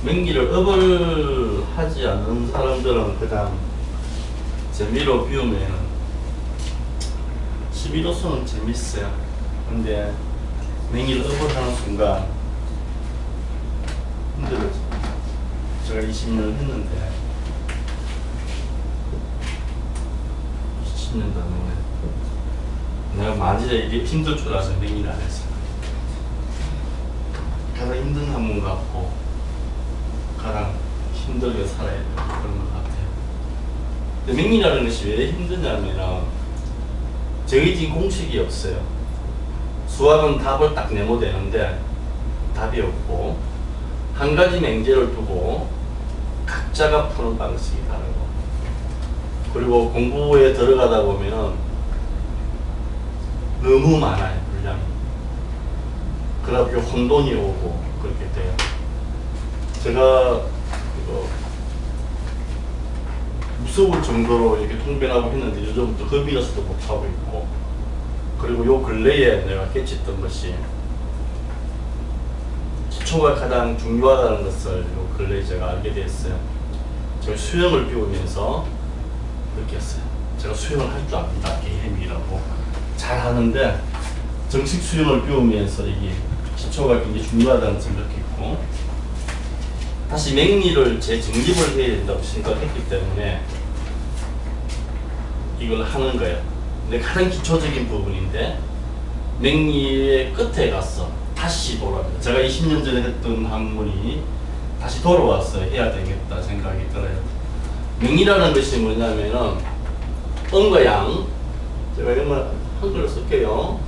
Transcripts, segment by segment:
맹기를 업을 하지 않는 사람들은 그냥 재미로 비우면 11호수는 재밌어요. 근데 맹기를 업을 하는 순간 힘들어져. 제가 20년을 했는데 20년 넘네. 내가 만일에 이게 힘들 줄 알아서 맹기를 안 했어. 가장 힘든 학문 같고 가장 힘들게 살아야 되는 그런 것 같아요. 근데 맹리라는 것이 왜 힘드냐면 정해진 공식이 없어요. 수학은 답을 딱 내면 되는데 답이 없고 한 가지 맹제를 두고 각자가 푸는 방식이 다르고 그리고 공부에 들어가다 보면 너무 많아요. 분량이. 그래가지고 혼돈이 오고 그렇게 돼요. 제가 이거 무서울 정도로 이렇게 통변하고 했는데 요즘부터 겁이 나서도 못하고 있고 그리고 요 근래에 내가 깨쳤던 것이 기초가 가장 중요하다는 것을 요 근래에 제가 알게 됐어요. 제가 수영을 배우면서 느꼈어요. 제가 수영을 할 줄 압니다. 개햄이라고 잘 하는데 정식 수영을 배우면서 이게 기초가 굉장히 중요하다는 점을 느꼈고 다시 맹리를 재정립을 해야 된다고 생각했기 때문에 이걸 하는 거예요. 근데 가장 기초적인 부분인데 맹리의 끝에 가서 다시 돌아갑니다. 제가 20년 전에 했던 학문이 다시 돌아와서 해야 되겠다 생각이 들어요. 맹리라는 것이 뭐냐면은 음과 양, 제가 이런 한글을 쓸게요.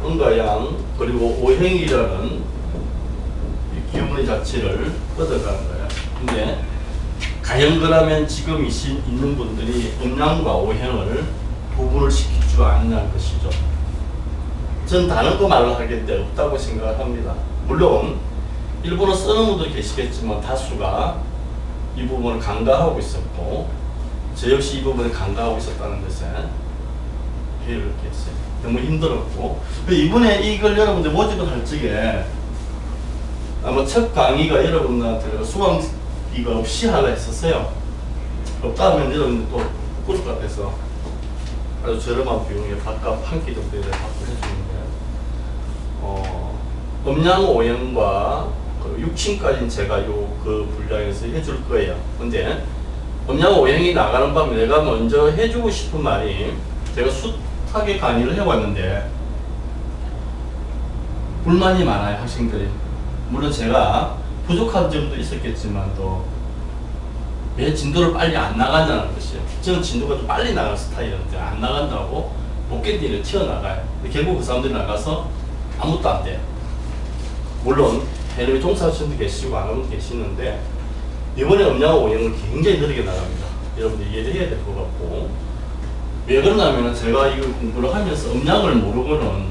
음과 양 그리고 오행이라는 기운의 자체를 뻗어가는 거예요. 근데 과연 그러면 지금 있는 분들이 음양과 오행을 구분을 시킬 줄 아느냐는 것이죠. 전 다른 거 말로 하겠는데 없다고 생각을 합니다. 물론 일본어 쓰는 분들이 계시겠지만 다수가 이 부분을 간과하고 있었고 저 역시 이 부분을 간과하고 있었다는 것에 회의를 했어요. 너무 힘들었고 이번에 이걸 여러분들 모집을 할 적에 아마 첫 강의가 여러분들한테 수강비가 없이 하려 했었어요. 없다 하면 여러분들 또 부끄러울 것 같아서 아주 저렴한 비용에 밥값 한 끼 정도에 받고 해주는데 음양오행과 그 6층까지는 제가 그 분량에서 해줄 거예요. 근데 음양오행이 나가는 밤에 내가 먼저 해주고 싶은 말이 제가 숱하게 강의를 해왔는데 불만이 많아요. 학생들이. 물론 제가 부족한 점도 있었겠지만도 왜 진도를 빨리 안 나가냐는 것이에요. 저는 진도가 좀 빨리 나갈 스타일인데 안 나간다고 못 견디는 튀어나가요. 근데 결국 그 사람들이 나가서 아무것도 안 돼요. 물론 해외 종사하시는 분도 계시고 안 하는 분도 계시는데 이번에 음양과 오행은 굉장히 느리게 나갑니다. 여러분들 이해를 해야 될 것 같고 왜 그러냐면 제가 이걸 공부를 하면서 음양을 모르고는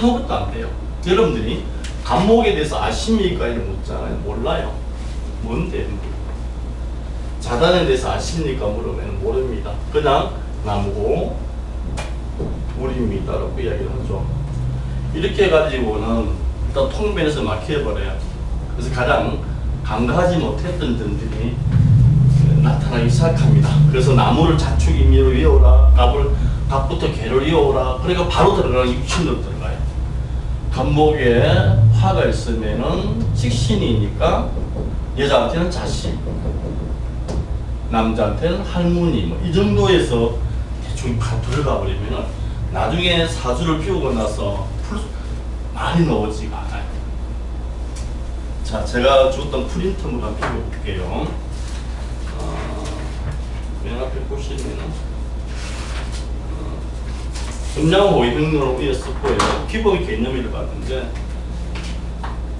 아무것도 안 돼요. 여러분들이 간목에 대해서 아십니까? 이런 묻잖아요. 몰라요. 뭔데? 자단에 대해서 아십니까? 물으면 모릅니다. 그냥 나무고 물입니다. 라고 이야기를 하죠. 이렇게 해가지고는 일단 통변에서 막혀버려요. 그래서 가장 간과하지 못했던 점들이 나타나기 시작합니다. 그래서 나무를 자축 임의로 외워라. 갑부터 개를 외워라. 그러니까 바로 들어가는 육신으로 들어가요. 간목에 화가 있으면은 식신이니까 여자한테는 자신, 남자한테는 할머니, 뭐 이 정도에서 대충 들어가 버리면은 나중에 사주를 피우고 나서 많이 나오지가 않아요. 자, 제가 줬던 프린트물 한번 피워볼게요. 맨 앞에 보시면은 음양오행으로 위에 썼고요. 기본 개념을 봤는데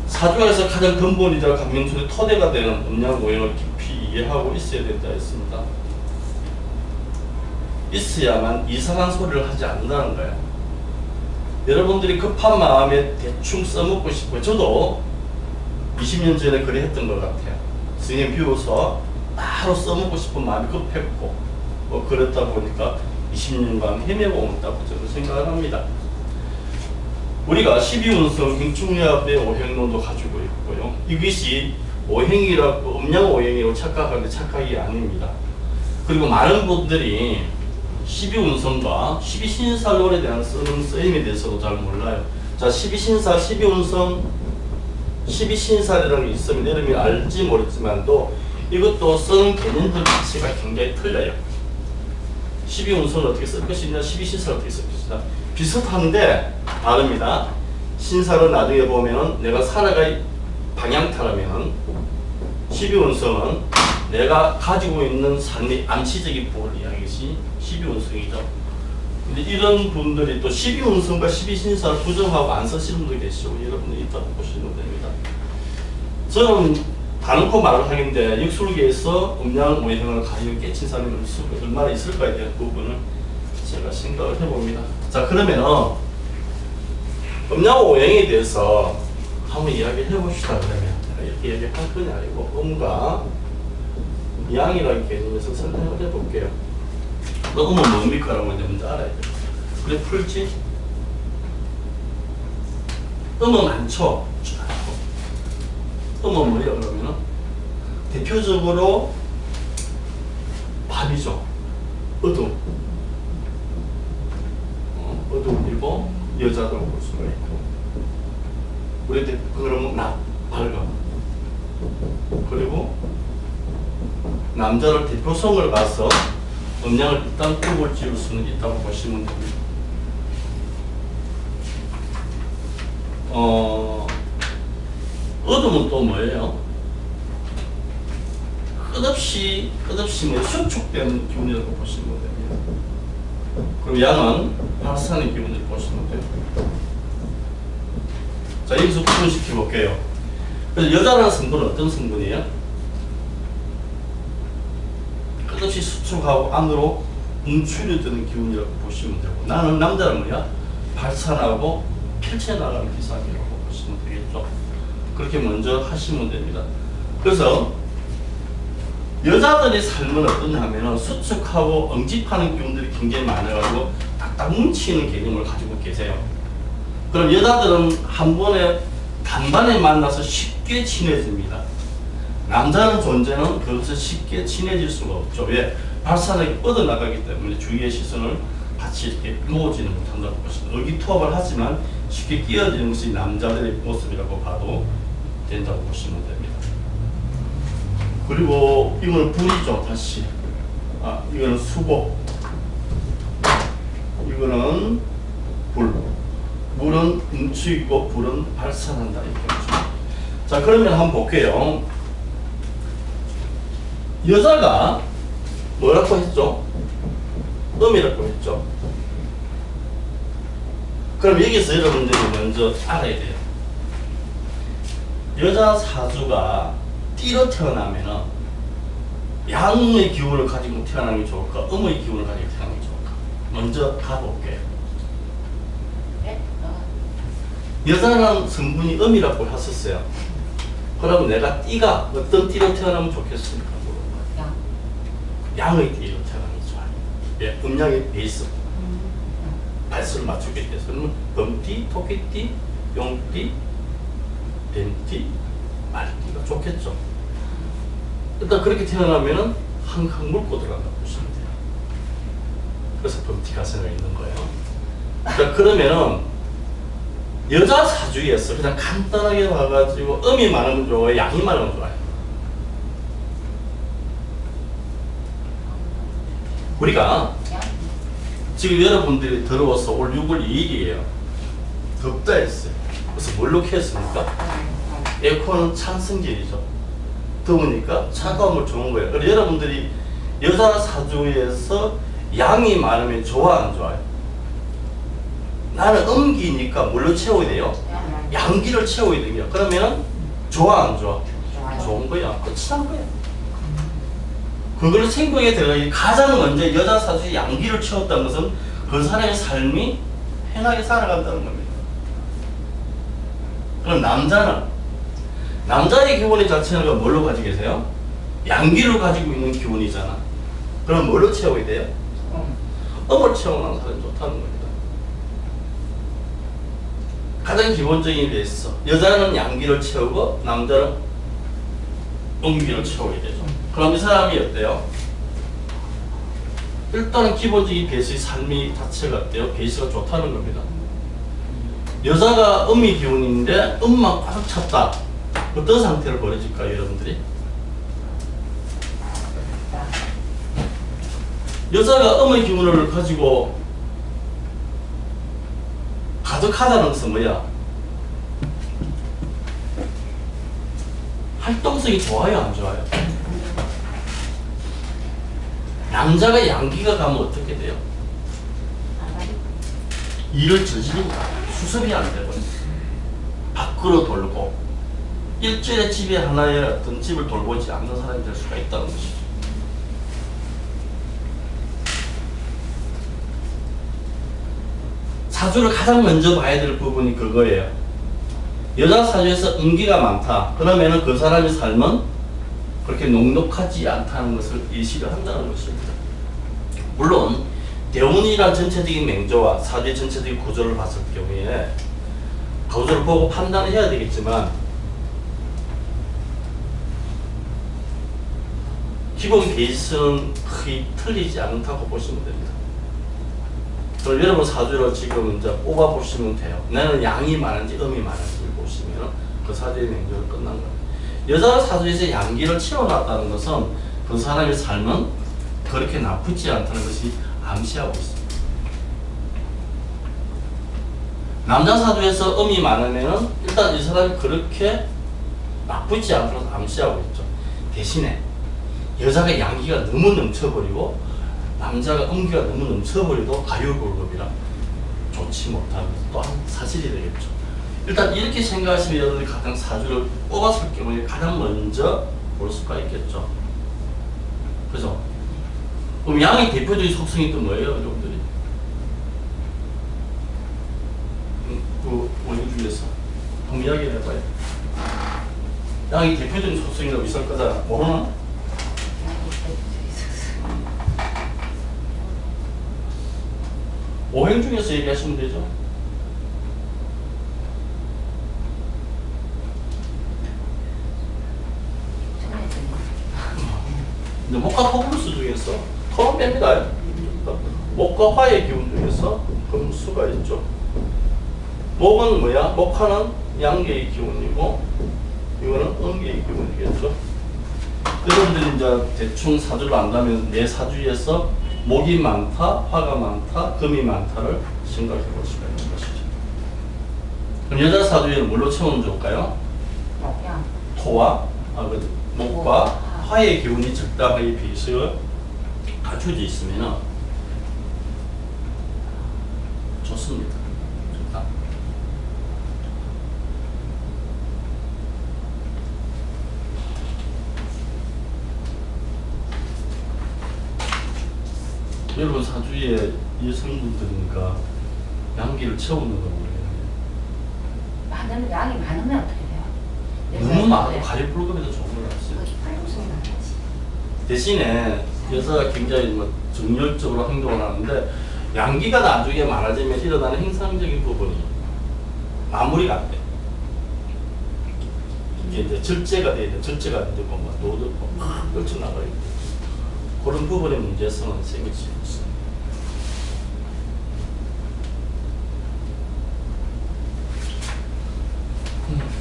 사주에서 가장 근본이자 강명술의 토대가 되는 음양오행을 깊이 이해하고 있어야 된다 했습니다. 있어야만 이상한 소리를 하지 않는다는 거예요. 여러분들이 급한 마음에 대충 써먹고 싶고요. 저도 20년 전에 그래 했던 것 같아요. 선생님 비워서 바로 써먹고 싶은 마음이 급했고 그랬다 보니까 20년간 헤매고 온다고 저는 생각을 합니다. 우리가 12운성 경충합의 오행론도 가지고 있고요. 이것이 오행이라고 음양 오행이라고 착각하는데 착각이 아닙니다. 그리고 많은 분들이 12운성과 12신살론에 대한 쓰는 쓰임에 대해서도 잘 몰라요. 자, 12신살, 12운성, 12신살이라는 게 있으면 여러분이 알지 모르지만도 이것도 쓰는 개념들 자체가 굉장히 틀려요. 12운성을 어떻게 쓸 것이냐, 12신살을 어떻게 쓸 것이냐. 비슷한데 다릅니다. 신살은 나중에 보면은 내가 살아갈 방향타라면은 12운성은 내가 가지고 있는 삶의 암시적인 부분을 이야기시 12운성이죠. 근데 이런 분들이 또 12운성과 12신사를 부정하고 안 쓰시는 분도 계시고 여러분들이 있다고 보시면 됩니다. 저는 다놓고 말을 하겠는데 역술계에서 음양 오행을 가지고 깨친 사람이 얼마나 있을까에 대한 부분을 제가 생각을 해봅니다. 자, 그러면은 음양 오행에 대해서 한번 이야기를 해봅시다. 그러면 이렇게 얘기할 건 아니고 음과 양이라는 개념에서 설명을 해볼게요. 음은 뭡니까? 라고 이제 먼저 알아야 돼요. 그래 풀지? 음은 많죠? 음은 뭐예요? 그러면은 대표적으로 밤이죠. 어둠. 어둠이고 여자도 볼 수가 있고 우리 그러면 밝아. 그리고 남자를 대표성을 봐서 음양을 일단 꿀을 지을 수는 있다고 보시면 됩니다. 어둠은 또 뭐예요? 끝없이 수축되는 기운이라고 보시면 됩니다. 그리고 양은 발산의 기운을 보시면 돼요. 자, 여기서 구분시켜 볼게요. 그래서 여자라는 성분은 어떤 성분이에요? 끝없이 수축하고 안으로 움츠려드는 기운이라고 보시면 되고, 나는 남자는 뭐야? 발산하고 펼쳐나가는 기상이라고 보시면 되겠죠. 그렇게 먼저 하시면 됩니다. 그래서 여자들의 삶은 어떠냐면은 수축하고 응집하는 기운들이 굉장히 많아가지고 딱딱 뭉치는 개념을 가지고 계세요. 그럼 여자들은 한 번에 단번에 만나서 쉽게 친해집니다. 남자는 존재는 그것을 쉽게 친해질 수가 없죠. 왜? 발산하게 뻗어나가기 때문에 주위의 시선을 같이 이렇게 모으지는 못한다고 보시면 의기투합을 하지만 쉽게 끼어지는 것이 남자들의 모습이라고 봐도 된다고 보시면 됩니다. 그리고 이거는 불이죠. 다시 이거는 수복, 이거는 불. 물은 움츠이고 불은 발산한다 이렇게 보죠. 자, 그러면 한번 볼게요. 여자가 뭐라고 했죠? 음이라고 했죠. 그럼 여기서 여러분들이 먼저 알아야 돼요. 여자 사주가 띠로 태어나면은 양의 기운을 가지고 태어나는 게 좋을까? 음의 기운을 가지고 태어나는 게 좋을까? 먼저 가볼게요. 여자는 성분이 음이라고 하셨어요. 그러면 내가 띠가 어떤 띠로 태어나면 좋겠습니까? 양의 띠로 태어나는 게 좋아요. 예, 음양의 베이스. 발수를 맞추게 돼서 그러면 범띠, 토끼띠, 용띠, 뱀띠, 말띠가 좋겠죠. 일단 그렇게 태어나면은 항상 물고 들어간다고 보시면 돼요. 그래서 범띠가 생겨 있는 거예요. 자, 그러면은 여자 사주에서 그냥 간단하게 봐가지고 음이 많으면 좋아요, 양이 많으면 좋아요. 우리가 지금 여러분들이 들어와서 올 6월 2일이에요. 덥다 했어요. 그래서 뭘로 켰습니까? 에어컨은 찬성질이죠. 더우니까 차가움을 주는 거예요. 그래서 여러분들이 여자 사주에서 양이 많으면 좋아, 안 좋아요? 나는 음기니까 뭘로 채워야 돼요? 양기를 채워야 돼요. 그러면 좋아, 안 좋아? 좋은 거야. 끝이란 거야. 그걸 생각에 들어가기 가장 먼저 여자 사주의 양기를 채웠다는 것은 그 사람의 삶이 편하게 살아간다는 겁니다. 그럼 남자의 기운의 자체는 뭘로 가지고 계세요? 양기를 가지고 있는 기운이잖아. 그럼 뭘로 채워야 돼요? 음을 채워놓은 사람이 좋다는 겁니다. 가장 기본적인 게 있어. 여자는 양기를 채우고 남자는 음기를 채우게 되죠. 그럼 이 사람이 어때요? 일단은 기본적인 베이스의 삶이 자체가 어때요? 베이스가 좋다는 겁니다. 여자가 음의 기운인데 음만 꽉 찼다. 어떤 상태를 벌어질까요, 여러분들이? 여자가 음의 기운을 가지고 가득하다는 것은 뭐야? 활동성이 좋아요, 안 좋아요? 남자가 양기가 가면 어떻게 돼요? 일을 저지르고 수습이 안 되고 밖으로 돌고 일주일에 집에 하나의 어떤 집을 돌보지 않는 사람이 될 수가 있다는 것이죠. 사주를 가장 먼저 봐야 될 부분이 그거예요. 여자 사주에서 음기가 많다. 그러면은 그 사람의 삶은 그렇게 녹록하지 않다는 것을 일시를 한다는 것입니다. 물론 대운이란 전체적인 맹조와 사주의 전체적인 구조를 봤을 경우에 구조를 보고 판단을 해야 되겠지만 기본 베이스는 거의 틀리지 않다고 보시면 됩니다. 그럼 여러분 사주를 지금 이제 뽑아보시면 돼요. 나는 양이 많은지 음이 많은지 보시면 그 사주의 맹조를 끝난 거예요. 여자 사주에서 양기를 채워놨다는 것은 그 사람의 삶은 그렇게 나쁘지 않다는 것이 암시하고 있습니다. 남자 사주에서 음이 많으면 일단 이 사람이 그렇게 나쁘지 않다고 암시하고 있죠. 대신에 여자가 양기가 너무 넘쳐버리고 남자가 음기가 너무 넘쳐버려도 가요골급이라 좋지 못한 또한 사실이 되겠죠. 일단 이렇게 생각하시면 여러분들이 가장 사주를 뽑았을 경우에 가장 먼저 볼 수가 있겠죠. 그죠? 그럼 양의 대표적인 속성이 또 뭐예요, 여러분들이? 그 원인 중에서 한번 이야기를 해봐요. 양의 대표적인 속성이라고 있을 거잖아. 모르나? 오행 중에서 얘기하시면 되죠. 이제 목과 토금수 중에서 토는 뺍니다. 목과 화의 기운 중에서 금수가 있죠. 목은 뭐야? 목화는 양계의 기운이고 이거는 음계의 기운이겠죠. 여러분들이 이제 대충 사주를 안다면 내 사주에서 목이 많다, 화가 많다, 금이 많다를 생각해 볼 수가 있는 것이죠. 그럼 여자 사주에는 뭘로 채우면 좋을까요? 토와 목과 화의 기운이 적당하게 비수가 갖춰져 있으면 좋습니다. 좋다. 여러분 사주에 여성분들이니까 양기를 채우는 거고 많으면 양이 많으면 어떻게 돼요? 너무 많아도 가리불급에도 좋은 걸 알았어요. 대신에 여자가 굉장히 뭐 정열적으로 행동을 하는데 양기가 나중에 많아지면 일어나는 행상적인 부분이 마무리가 안 돼. 이게 이제 절제가 돼야 돼. 절제가 안 되고 막 노들고 막 떨쳐나가요. 그런 부분의 문제성은 생길 수 있어요.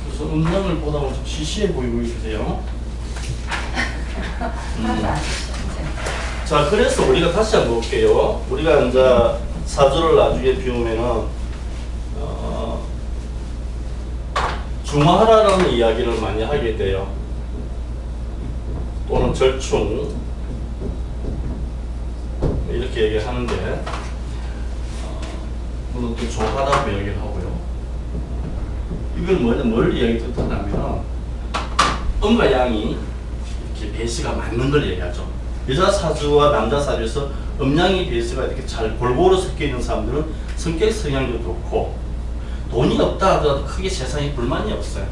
그래서 음량을 보다 보면 좀 시시해 보이고 계세요. 자, 그래서 우리가 다시 한번 볼게요. 우리가 이제 사주를 나중에 비우면은 중화라는 이야기를 많이 하게 돼요. 또는 절충 이렇게 얘기하는데 물론 또 조화라고 얘기를 하고요. 이건 뭘 이야기 뜻하냐면 음과 양이 이렇게 베이스가 맞는 걸 얘기하죠. 여자 사주와 남자 사주에서 음양이 베이스가 이렇게 잘 골고루 섞여 있는 사람들은 성격 성향도 좋고 돈이 없다 하더라도 크게 세상에 불만이 없어요.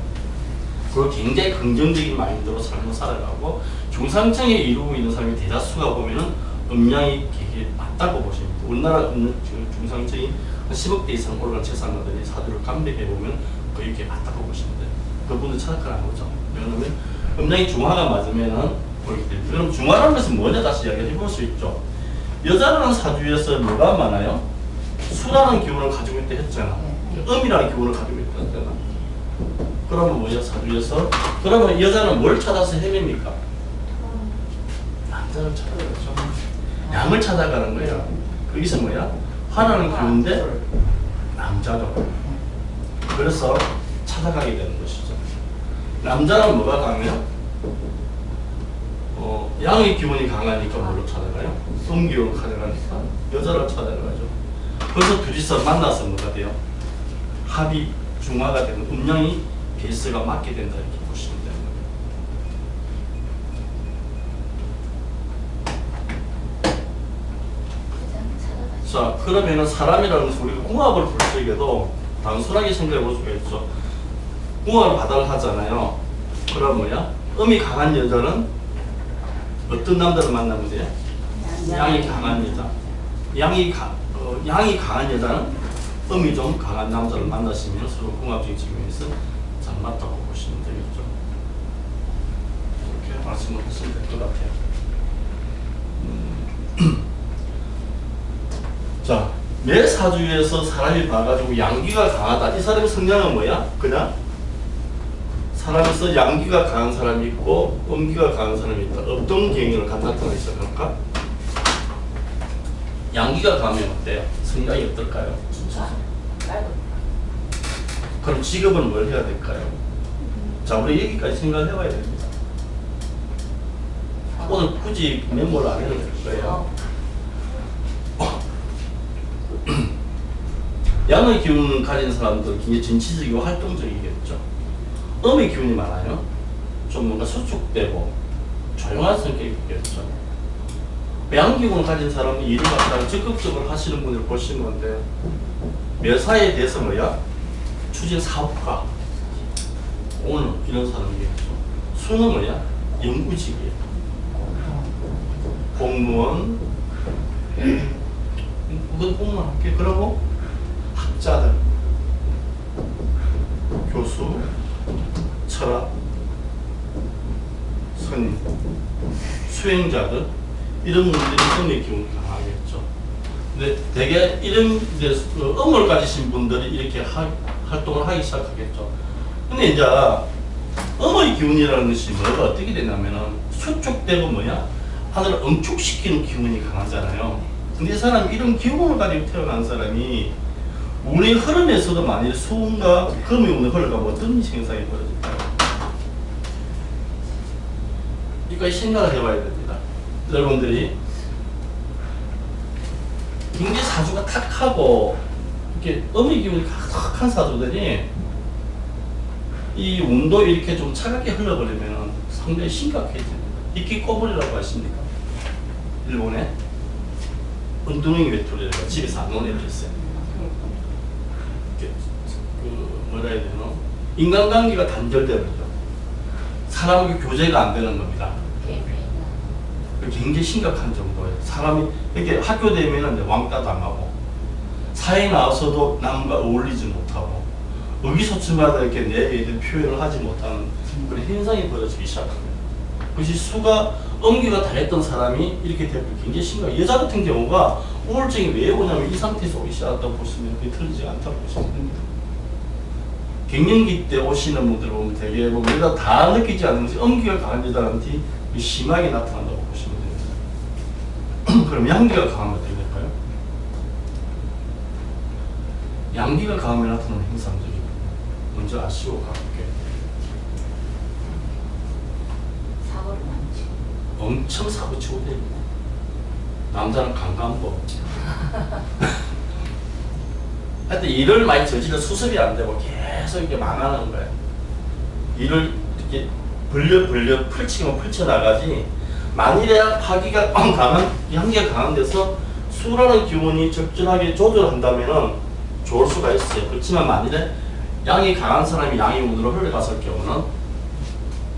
그리고 굉장히 긍정적인 마인드로 삶을 살아가고 중상층에 이루고 있는 사람이 대다수가 보면은 음양이 되게 맞다고 보시면 돼요. 우리나라 중상층이 한 10억대 이상 올라간 재산가들이 사주를 감백해 보면 거의 이렇게 맞다고 보시면 돼요. 그분들 착각을 안 하죠. 왜냐하면 음양이 중화가 맞으면은 그렇게 됩니다. 그럼 중화라는 것은 뭐냐 다시 이야기를 해볼 수 있죠. 여자라는 사주에서 뭐가 많아요? 수라는 기운을 가지고 있다 했잖아. 음이라는 기운을 가지고 있다 했잖아. 그러면 뭐야 사주에서? 그러면 여자는 뭘 찾아서 헤맵니까? 남자를 찾아가죠. 양을 찾아가는 거야. 거기서 뭐야? 화나는 기운인데 남자죠. 그래서 찾아가게 되는 것이죠. 남자는 뭐가 강해요? 양의 기운이 강하니까 뭘로 찾아가요? 음기운을 찾아가니까 여자를 찾아가죠. 그래서 둘이서 만나서 뭐가 돼요? 합이 중화가 되는 음양이 베이스가 맞게 된다 이렇게 보시면 되는 거예요. 자, 그러면은 사람이라는 것은 우리가 궁합을 볼 적에도 단순하게 생각해 볼 수가 있죠. 궁합을 바다를 하잖아요. 그럼 뭐야? 음이 강한 여자는 어떤 남자를 만나면 돼요? 양이 강한 여자. 양이 강한 여자는 음이 좀 강한 남자를 만나시면 서로 궁합적인 측면에서 잘 맞다고 보시면 되겠죠. 이렇게 말씀을 하시면 될 것 같아요. 자, 매 사주에서 사람이 봐가지고 양기가 강하다. 이 사람의 성향은 뭐야? 그냥 사람에서 양기가 강한 사람이 있고 음기가 강한 사람이 있다. 어떤 경향을 나타나기 시작할까? 양기가 강하면 어때요? 성향이 어떨까요? 그럼 직업은 뭘 해야 될까요? 자, 우리 여기까지 생각을 해봐야 됩니다. 오늘 굳이 메모를 안 해도 될 거예요. 양의 기운을 가진 사람들은 굉장히 전치적이고 활동적이겠죠. 음의 기운이 많아요. 좀 뭔가 수축되고 조용한 성격이겠죠. 양기운을 가진 사람은 일을 갖다가 적극적으로 하시는 분을 보시는 건데 묘사에 대해서 뭐야? 추진 사업가 오늘 이런 사람이겠죠. 수는 뭐야? 연구직이에요. 공무원 그건 공무원 할게. 그리고 학자들 교수 철학 선임 수행자들 이런 분들이 음의 기운이 강하겠죠. 근데 대개 이런 음을 가지신 분들이 이렇게 활동을 하기 시작하겠죠. 근데 이제 음의 기운이라는 것이 뭐가 어떻게 되냐면은 수축되고 뭐냐 하늘을 응축시키는 기운이 강하잖아요. 근데 이 사람이 이런 기운을 가지고 태어난 사람이 운의 흐름에서도 만일 수운과 금의 운의 흘러가면 어떤 현상이 벌어질까요? 이거까지 생각을 해봐야 됩니다. 여러분들이 굉장히 사주가 탁하고 이렇게 음의 기운이 탁한 사주들이 이 운도 이렇게 좀 차갑게 흘러버리면 상당히 심각해집니다. 이끼꼬불이라고 하십니까? 일본에 은둔형이 외톨이라고 집에서 안 노는 애들 있어요. 뭐라 해야 되나? 인간관계가 단절되어버리죠. 사람과 교제가 안 되는 겁니다. 굉장히 심각한 정도예요. 사람이 이렇게 학교 되면은 왕따 당하고 사회에 나와서도 남과 어울리지 못하고 의기소침하다 이렇게 내 의견 표현을 하지 못하는 그런 현상이 벌어지기 시작합니다. 그것이 수가 음기가 달했던 사람이 이렇게 되면 굉장히 심각해요. 여자 같은 경우가 우울증이 왜 오냐면 이 상태에서 오기 시작했다고 보시면 그게 틀리지 않다고 보시면 됩니다. 갱년기 때 오시는 분들 보면 되게 우리가 다 느끼지 않는 것이 음기가 강한 여자한테 심하게 나타난다고 보시면 됩니다. 그럼 양기가 강하면 어떻게 될까요? 양기가 강하면 나타나는 현상들이 먼저 아시고 가볼게요. 사고를 많이 치고 엄청 사고치고 다닙니다. 남자는 강간법. 하여튼 일을 많이 저지러 수습이 안 되고 계속 이렇게 망하는 거예요. 일을 이렇게 벌려 펼치면 펼쳐나가지 만일에 파기가 강한, 양기가 강한 데서 수라는 기운이 적절하게 조절한다면은 좋을 수가 있어요. 그렇지만 만일에 양이 강한 사람이 양의 운으로 흘러갔을 경우는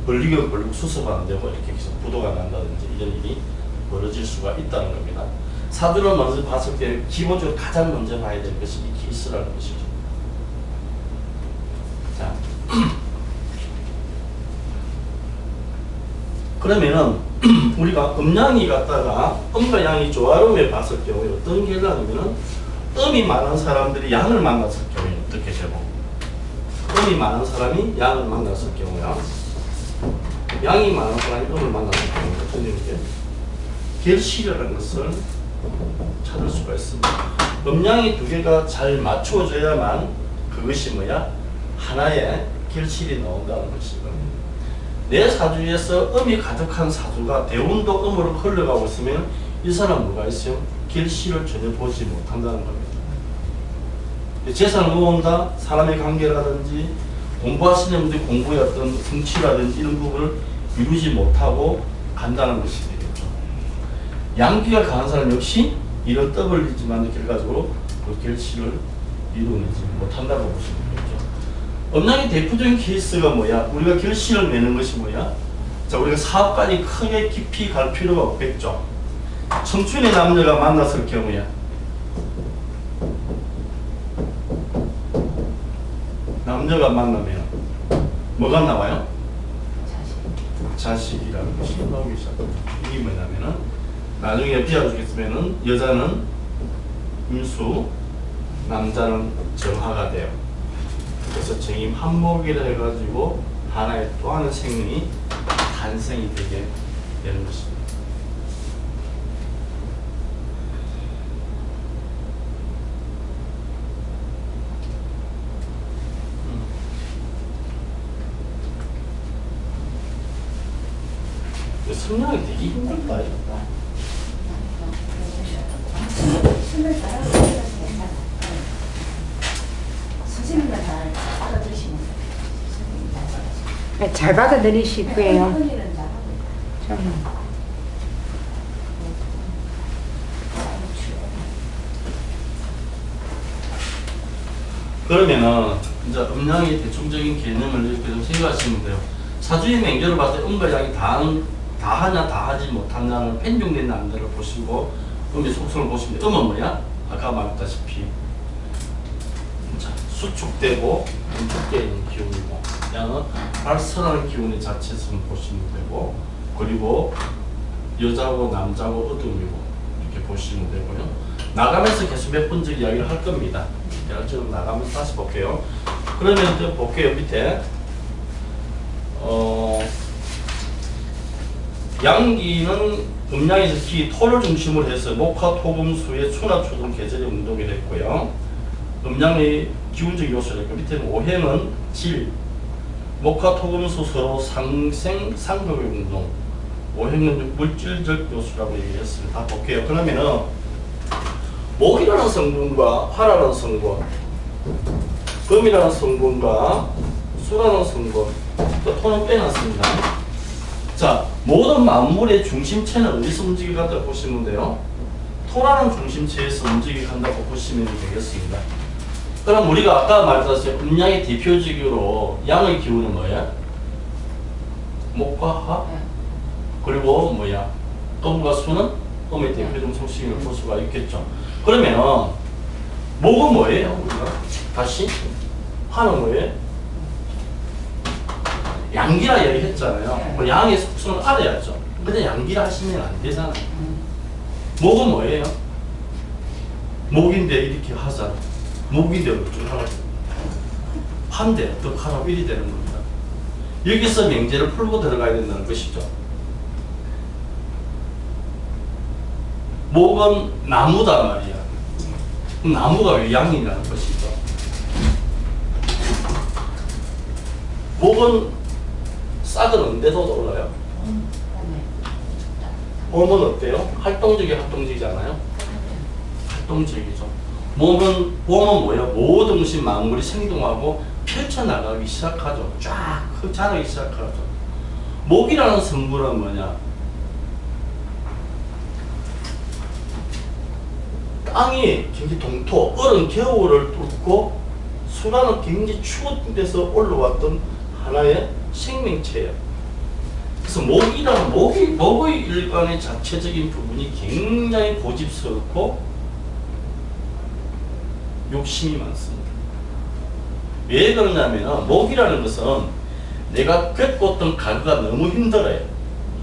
벌리고 벌리고 수습 안 되고 이렇게 계속 부도가 난다든지 이런 일이 벌어질 수가 있다는 겁니다. 사주를 먼저 봤을 때 기본적으로 가장 먼저 봐야 될 것이 이 케이스라는 것이죠. 자, 그러면은 우리가 음양이 갖다가 음과 양이 조화로움에 봤을 경우에 어떤 결과냐면은 음이 많은 사람들이 양을 만났을 경우에 어떻게 되고 음이 많은 사람이 양을 만났을 경우야 양이 많은 사람이 음을 만났을 경우에 어떤 일이게 결실이라는 것을 찾을 수가 있습니다. 음양이 두 개가 잘 맞추어져야만 그것이 뭐야? 하나의 결실이 나온다는 것이거든요. 내 사주에서 음이 가득한 사주가 대운도 음으로 흘러가고 있으면 이 사람 뭐가 있어요? 결실을 전혀 보지 못한다는 겁니다. 재산을 모은다, 사람의 관계라든지 공부하시는 분들이 공부의 어떤 성취라든지 이런 부분을 이루지 못하고 간다는 것이 되겠죠. 양기가 강한 사람 역시 이런 떠벌리지만 결과적으로 그 결실을 이루어내지 못한다고 보시면 되겠죠. 음양의 대표적인 케이스가 뭐야? 우리가 결실을 내는 것이 뭐야? 자, 우리가 사업까지 크게 깊이 갈 필요가 없겠죠. 청춘의 남녀가 만났을 경우야. 남녀가 만나면 뭐가 나와요? 자식이라는 것이 나오기 시작합니다. 이게 뭐냐면은 나중에 비워주겠으면은 여자는 임수, 남자는 정화가 돼요. 그래서 정임 한목이라 해가지고 하나의 또 하나의 생명이 탄생이 되게 되는 것입니다. 성량이 되게 힘들다. 선생님과 잘 알아들으시면 네, 잘 받아들이실 거예요. 일은 잘하고 좀. 그러면은 이제 음양의 대충적인 개념을 이렇게 좀 생각하시면 돼요. 사주의 맹조를 봤을 때 음과 양이 다 하냐 다 하지 못하냐는 편중된 남들을 보시고 음의 속성을 보시면 돼요. 음은 뭐야? 아까 말했다시피 자, 수축되고 응축되어 있는 기운이고 양은 발설하는 기운의 자체성을 보시면 되고 그리고 여자고 남자고 어둠이고 이렇게 보시면 되고요. 나가면서 계속 몇 번째 이야기를 할 겁니다. 제가 지금 나가면서 다시 볼게요. 그러면 또 볼게요. 밑에 양기는 음양에서 기, 토를 중심으로 해서 목화, 토금, 수의 추나 초등 계절의 운동이 됐고요. 음양의 기운적 요소니까 밑에는 오행은 질, 목화, 토금, 수 서로 상생, 상극의 운동. 오행은 물질적 요소라고 얘기했습니다. 다 볼게요. 그러면은 목이라는 성분과 화라는 성분, 금이라는 성분과 수라는 성분, 또 토는 빼놨습니다. 자, 모든 만물의 중심체는 어디서 움직여간다고 보시면 돼요? 토라는 중심체에서 움직여간다고 보시면 되겠습니다. 그럼 우리가 아까 말했듯이 음양의 대표적으로 양의 기운은 뭐야? 목과 화? 그리고 뭐야? 금과 수는 음의 대표적 속성을 볼 수가 있겠죠. 그러면 목은 뭐예요? 우리가 다시 화는 뭐예요? 양기라 얘기했잖아요. 뭐 양의 속성을 알아야죠. 근데 양기라 하시면 안 되잖아요. 목은 뭐예요? 목인데 이렇게 하잖아. 목인데 어떻게 하라고? 한데 어떻게 하라고 이리 되는 겁니다. 여기서 명제를 풀고 들어가야 된다는 것이죠. 목은 나무다 말이야. 나무가 왜 양이라는 것이죠. 목은 싹은 언제도 올라요? 몸은 어때요? 활동적이잖아요? 활동적이죠. 몸은 뭐예요? 모든 것이 만물이 생동하고 펼쳐나가기 시작하죠. 쫙 자라기 시작하죠. 목이라는 성분은 뭐냐? 땅이 굉장히 동토, 얼은 겨울을 뚫고 수라는 굉장히 추운 데서 올라왔던 하나의 생명체예요. 그래서 목의 일관의 자체적인 부분이 굉장히 고집스럽고 욕심이 많습니다. 왜 그러냐면 목이라는 것은 내가 겪었던 가구가 너무 힘들어요.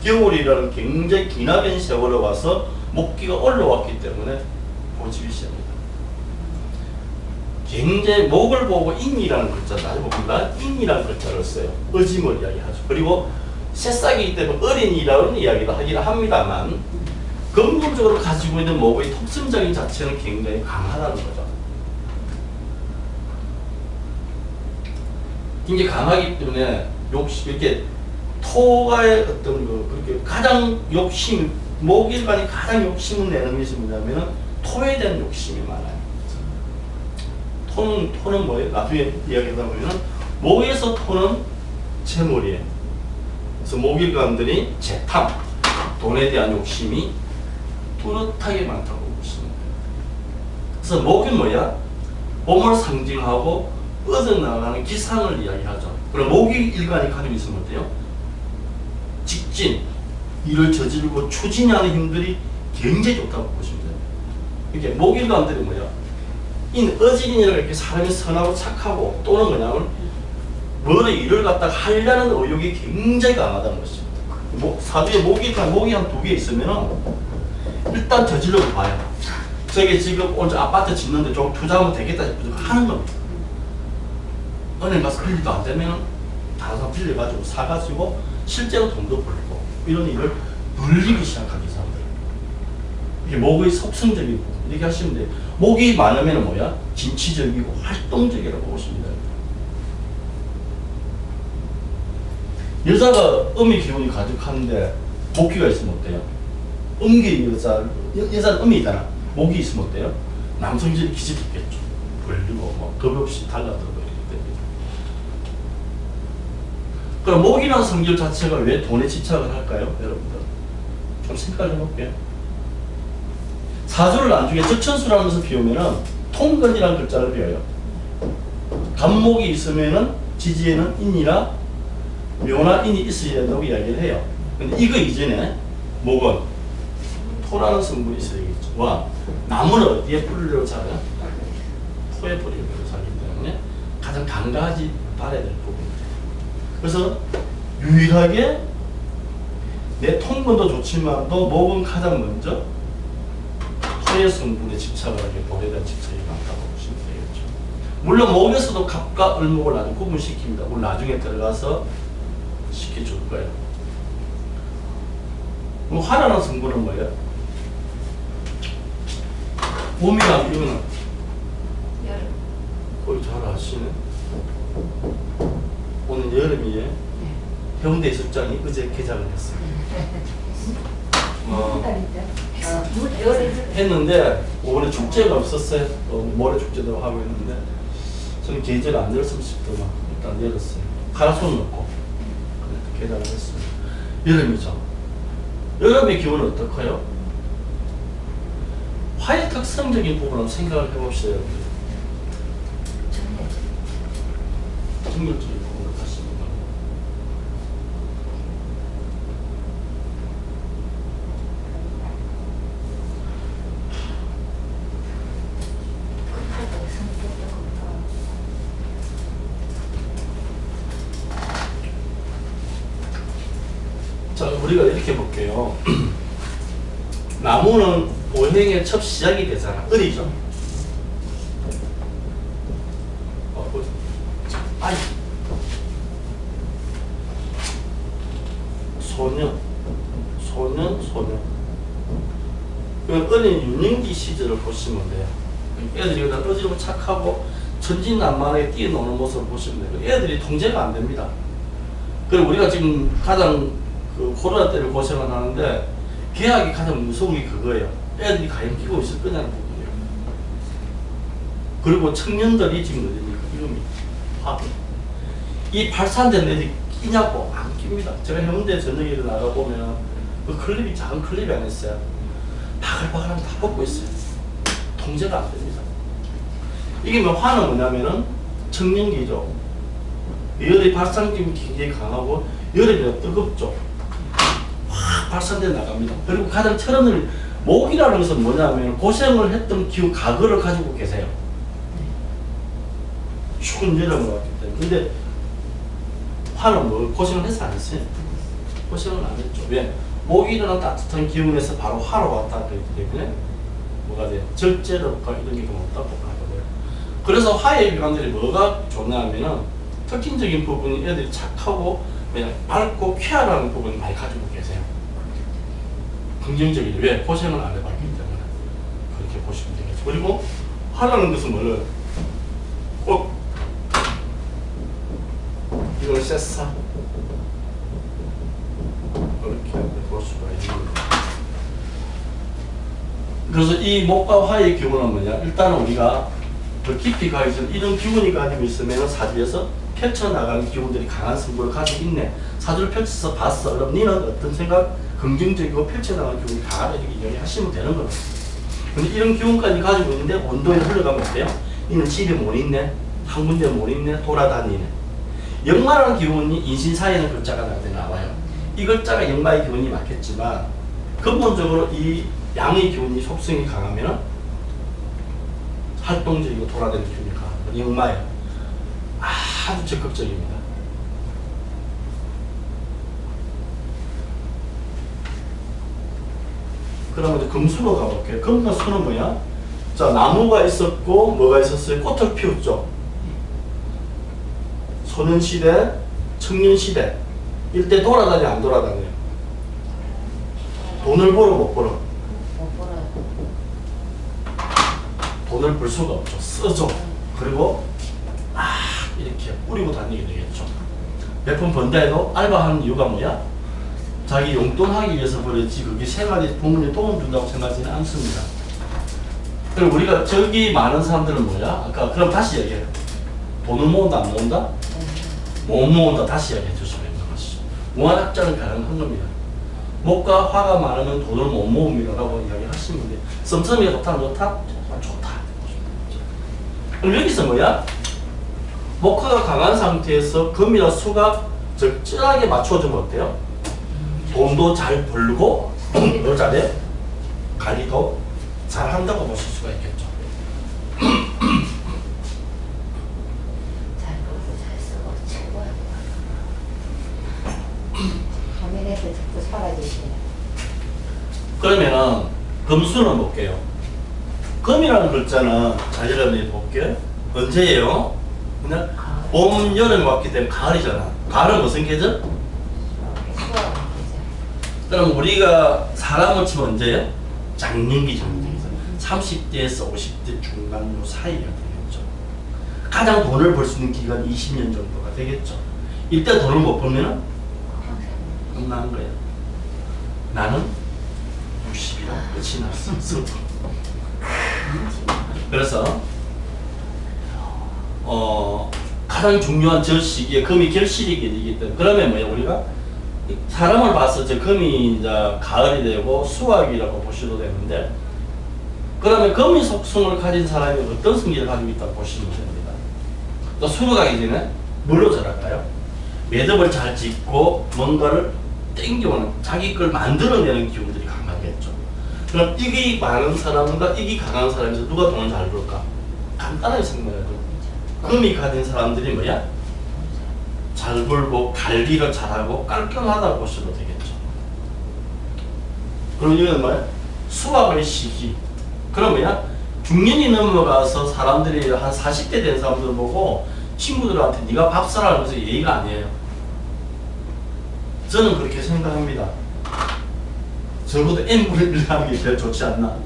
겨울이라는 굉장히 기나긴 세월에 와서 목기가 올라왔기 때문에 고집이 시작합니다. 굉장히 목을 보고 인이라는 글자, 나중에 봅니다. 인이라는 글자를 써요. 어짐을 이야기하죠. 그리고 새싹이기 때문에 어린이라는 이야기도 하긴 합니다만 근본적으로 가지고 있는 목의 특성적인 자체는 굉장히 강하다는 거죠. 굉장히 강하기 때문에 이렇게 토가의 어떤 그렇게 가장 목일관이 가장 욕심을 내는 것이 뭐냐면은 토에 대한 욕심이 많아요. 토는 뭐예요? 나중에 이야기하다 보면은 목에서 토는 재물이에요. 그래서 목일관들이 재탐, 돈에 대한 욕심이 뚜렷하게 많다고 보시면 돼요. 그래서 목이 뭐야? 봄을 상징하고 뻗어나가는 기상을 이야기하죠. 그럼 목일관이 가지고 있으면 어때요? 직진, 일을 저지르고 추진하는 힘들이 굉장히 좋다고 보시면 돼요. 이게 목일관들이 뭐야? 어진이라고 이렇게 사람이 선하고 착하고 또는 뭐냐면 뭐를 일을 갖다가 하려는 의욕이 굉장히 강하다는 것입니다. 사주에 목이 한 두 개 있으면은 일단 저질러 봐요. 저게 지금 오늘 아파트 짓는데 좀 투자하면 되겠다 싶어서 하는 겁니다. 은행 가서 빌리도 안 되면 다른 사람 빌려가지고 사가지고 실제로 돈도 벌고 이런 일을 늘리기 시작하기 사람들. 이게 목의 속성적인 부분 이렇게 하시면 돼요. 목이 많으면 뭐야? 진취적이고 활동적이라고 보시면 돼요. 여자가 음의 기운이 가득한데 목기가 있으면 어때요? 음기 여자는 음이잖아. 목이 있으면 어때요? 남성질이 기질있겠죠. 벌리고 뭐 겁 없이 달라들고 이렇기 때문에. 그럼 목이라는 성질 자체가 왜 돈에 집착을 할까요? 여러분들 좀 생각 좀 해볼게요. 사주를 나중에 적천수라는 것을 비우면은 통근이라는 글자를 비워요. 간목이 있으면은 지지에는 인이나 묘나 인이 있어야 된다고 이야기를 해요. 근데 이거 이전에 목은 토라는 성분이 있어야 되겠죠. 와, 나무는 어디에 뿌리를 자라요? 토에 뿌리를 자기 때문에 가장 강가지 발해야 될 부분이에요. 그래서 유일하게 내 통근도 좋지만도 목은 가장 먼저 토의 성분에 집착을 하게 돌에 대한 집착이 많다고 보시면 되겠죠. 물론 목에서도 갑과 을목을 나중에 구분시킵니다. 오늘 나중에 들어가서 시켜줄 거예요. 그럼 화라는 성분은 뭐예요? 봄이랑 이거는 여름. 거의 잘 아시네. 오늘 여름이에요. 해운대 해수장이 어제 개장을 했어요. 했는데 이번에 축제가 없었어요. 모래 축제도 하고 있는데 저는 계절 안 열었으면 싶더만 일단 열었어요. 가라손 넣고 개장을 했어요. 여름이죠. 여름의 기온은 어떨까요? 화의 특성적인 부분을 생각을 해봅시다. 정렬적인 부분을 다시 한번. 자, 우리가 이렇게 볼게요. 나무는 오행의 첫 시작이 되잖아. 을이죠. 아이. 소년. 은인 유년기 시절을 보시면 돼요. 애들이 그냥 어지럽고 착하고 천진난만하게 뛰어노는 모습을 보시면 돼요. 애들이 통제가 안 됩니다. 그리고 우리가 지금 가장 코로나 때문에 고생을 하는데 계약이 가장 무서운 게 그거예요. 애들이 과연 끼고 있을 거냐는 부분이에요. 그리고 청년들이 지금 어디니까 이름이 이 발산된 애들이 끼냐고 안 낍니다. 제가 해운대 저녁에 나가보면 그 클립이 작은 클립이 안 있어요. 바글바글하면 다 벗고 있어요. 통제가 안 됩니다. 이게 뭐 화는 뭐냐면은 청년기죠. 열의 발산력이 굉장히 강하고 여름이라 뜨겁죠. 확 발산돼 나갑니다. 그리고 가장 철없는 목이라는 것은 뭐냐면 고생을 했던 기운 과거를 가지고 계세요. 추운 여름을 왔기 때문에. 근데 화는 뭐 고생을 해서 안 했어요. 고생을 안 했죠. 왜? 목이 일어난 따뜻한 기운에서 바로 화로 왔다 그랬기 때문에 뭐가 돼요? 절제력과 이런 게 없다고 하거든요. 그래서 화의 기관들이 뭐가 좋냐면은 특징적인 부분이 애들이 착하고 그냥 밝고 쾌활한 부분을 많이 가지고 계세요. 긍정적이죠. 왜? 고생을 안 해봤기 때문에 그렇게 보시면 되겠죠. 그리고 화라는 것은 뭐를 이걸 세사 이렇게 볼 수가 있는 거예요. 그래서 이 목과 화의 기운은 뭐냐? 일단은 우리가 더 깊이 가기 전에 이런 기운이 가지고 있으면 사주에서 펼쳐나가는 기운들이 강한 성부를 가지고 있네. 사주를 펼쳐서 봤어. 그럼 니는 어떤 생각? 긍정적이고 펼쳐나가는 기운이 강하다 이렇게 이야기하시면 되는 거예요. 근데 이런 기운까지 가지고 있는데 온도에 흘러가면 어때요? 니는 집에 못 있네. 한 군데 못 있네. 돌아다니네. 역마라는 기운이 인신사에는 글자가 나와요. 이 글자가 역마의 기운이 맞겠지만 근본적으로 이 양의 기운이 속성이 강하면 활동적이고 돌아다니는 기운이 강하다. 역마예요. 아주 적극적입니다. 그러면 이제 금수로 가볼게요. 금과 수는 뭐야? 자, 나무가 있었고 뭐가 있었어요? 꽃을 피웠죠. 소년시대, 청년시대 이때 돌아다녀 안 돌아다녀요? 돈을 벌어 못 벌어? 못 벌어요. 돈을 벌 수가 없죠. 쓰죠. 그리고 이렇게 뿌리고 다니게 되겠죠. 몇 푼 번다 해도 알바하는 이유가 뭐야? 자기 용돈하기 위해서 버렸지 그게 생활에 부모님 도움 준다고 생각하지는 않습니다. 그리고 우리가 저기 많은 사람들은 뭐야? 아까 그럼 다시 얘기해요. 돈을 모은다 안 모은다? 못 모은다. 다시 얘기해 주시면 되는 것이죠. 무한학자는 가능한 겁니다. 목과 화가 많으면 돈을 못 모읍니다 라고 이야기하시면 돼요. 썸썸이가 좋다 좋다? 좋다. 그럼 여기서 뭐야? 목화가 강한 상태에서 금이나 수가 적절하게 맞춰주면 어때요? 돈도 잘 벌고 뭘 잘해? 관리도 잘 한다고 보실 수가 있겠죠. 잘 벌고 잘 쓰고 최고야. 화면에서 자꾸 사라지시네. 그러면은 금수는 볼게요. 금이라는 글자는 자 여러분이 볼게요. 언제예요? 그냥 봄, 여름이 왔기 때문에 가을이잖아. 가을은 무슨 계절? 그럼 우리가 사람을 치면 언제예요? 장년기 정도 되겠죠. 30대에서 50대 중간 요 사이가 되겠죠. 가장 돈을 벌 수 있는 기간 20년 정도가 되겠죠. 이때 돈을 못 벌면은 끝나는 거예요. 나는 60이라 끝이 났어. 그래서 가장 중요한 저 시기에 금이 결실이게 되기 때문에 그러면 뭐야 우리가 사람을 봤을 때 금이 이제 가을이 되고 수학이라고 보셔도 되는데 그러면 금이 속성을 가진 사람이 어떤 성질을 가지고 있다고 보시면 됩니다. 또 수로 가기 전에 뭘로 절할까요? 매듭을 잘 짓고 뭔가를 땡겨오는 자기 걸 만들어내는 기운들이 강하겠죠. 그럼 이기 많은 사람과 이기 강한 사람에서 누가 돈을 잘 벌까? 간단하게 생각해도 금이 가진 사람들이 뭐야? 잘 벌고 관리를 잘하고 깔끔하다고 보셔도 되겠죠. 그럼 이건 뭐야? 수학의 시기. 그럼 뭐야? 중년이 넘어가서 사람들이 한 40대 된 사람들 보고 친구들한테 네가 밥 사라 하면서 예의가 아니에요. 저는 그렇게 생각합니다. 적어도 n분의 1 하는 게 제일 좋지 않나?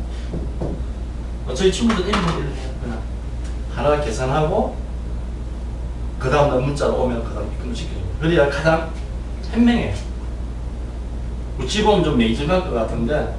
저희 친구들 n분의 1 해요. 그냥 하나 계산하고 그 다음날 문자로 오면 그 다음 입금시켜줘요. 그래야 가장 현명해요. 집은 좀 메이저갈 것 같은데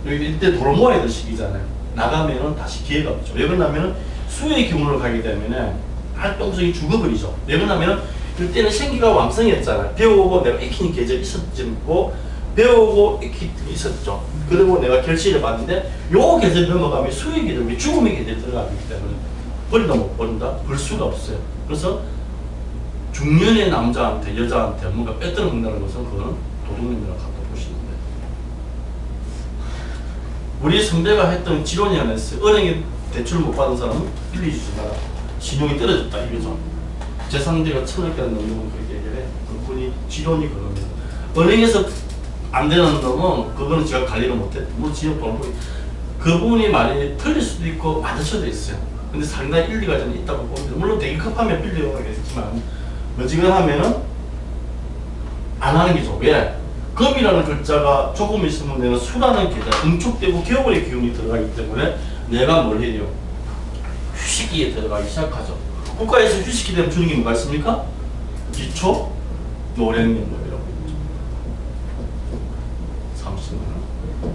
여기 이때 돈을 모아야 될 시기잖아요. 나가면은 다시 기회가 없죠. 왜 그러냐면은 수의 기운으로 가기 때문에 활동성이 죽어버리죠. 왜 그러냐면은 이때는 생기가 왕성했잖아요. 배우고 내가 익히는 계절이 있었고 배우고 익히 있었죠. 그리고 내가 결실을 봤는데 요 계절 넘어가면 수의 계절, 죽음의 계절 들어가기 때문에 버린다 못 버린다? 벌 수가 없어요. 그래서 중년의 남자한테 여자한테 뭔가 뺏어먹는다는 것은 그거는 도둑놈이라고 갖다 보시면 돼요. 우리 선배가 했던 지론이 하나 있어요. 은행에 대출 못 받은 사람은 빌려주지 마라. 신용이 떨어졌다 이거죠. 제 상대가 1,000억까지 넘는 건 그렇게 얘기를 해. 그분이 지론이 그겁니다. 은행에서 안 되는 놈은 그거는 제가 관리를 못해. 뭐 지역 돌고 그 부분이 많이 틀릴 수도 있고 맞을 수도 있어요. 근데 상당히 일리가 좀 있다고 봅니다. 물론 되게 급하면 빌려가겠지만 어지간하면은 안 하는 게 좋고. 왜? 금이라는 글자가 조금 있으면 내가 수라는 계좌 응축되고 겨울의 기운이 들어가기 때문에 내가 뭘 해요? 휴식기에 들어가기 시작하죠. 국가에서 휴식기 되면 주는 게 뭐가 있습니까? 기초 노령연금이라고 있죠. 30만 원.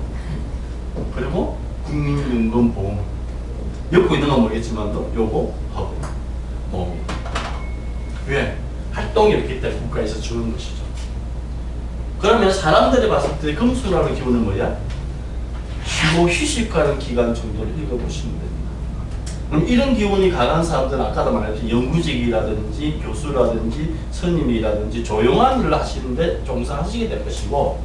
그리고 국민연금보험. 엮고 있는 건 모르겠지만도 요거 하고 보험이. 왜? 활동이 있기 때문에 국가에서 주는 것이죠. 그러면 사람들이 봤을 때 금수라는 기운은 뭐야? 쉬고 휴식하는 기간 정도를 읽어보시면 됩니다. 그럼 이런 기운이 강한 사람들은 아까도 말했듯이 연구직이라든지 교수라든지 스님이라든지 조용한 일을 하시는데 종사하시게 될 것이고,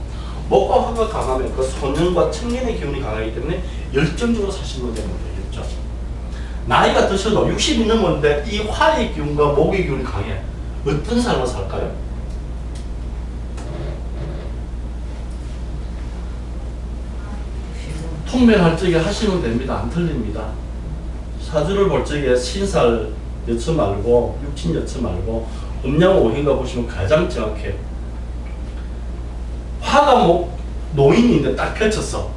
목과 화가 강하면 그 소년과 청년의 기운이 강하기 때문에 열정적으로 사시는 되면 되겠죠. 나이가 드셔도 60이 넘었는데 이 화의 기운과 목의 기운이 강해. 어떤 삶을 살까요? 통면할 적에 하시면 됩니다. 안 틀립니다. 사주를 볼 적에 신살 여처 말고 육친 여처 말고 음양 오행가 보시면 가장 정확해요. 화가 노인인데 딱 펼쳤어.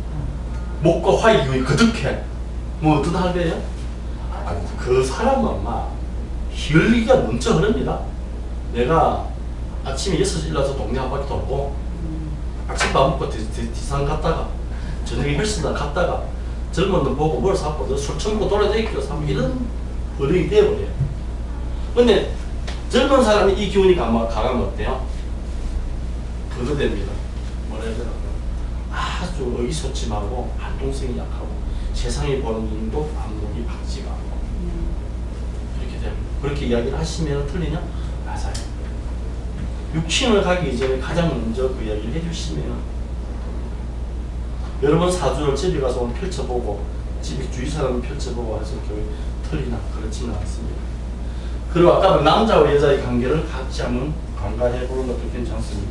목과 화의 기운이 그득해. 뭐 어떤 할래요? 그 사람은 막 혈기가 넘쳐 흐릅니다. 내가 아침에 6시 일어나서 동네 한 바퀴 돌고 아침 밥 먹고 디산 갔다가 저녁에 헬스장 갔다가 젊은 놈 보고 뭘 사고 술 처먹고 돌아다니기로 사고 이런 어른이 되어버려요. 근데 젊은 사람이 이 기운이 강하면 어때요? 그거 됩니다. 뭐라 해야 되나? 아주 의기소침하고 활동성이 약하고 세상에 보는 눈도 안목이 밝지가 않고 이렇게 됩니다. 그렇게 이야기를 하시면 틀리냐? 맞아요. 육친을 가기 이전에 가장 먼저 그 이야기를 해주시면 여러분 사주를 집에 가서 펼쳐보고 집에 주위 사람을 펼쳐보고 해서 교회 틀리나 그렇지는 않습니다. 그리고 아까 남자와 여자의 관계를 같이 한번 관가해보는 것도 괜찮습니다.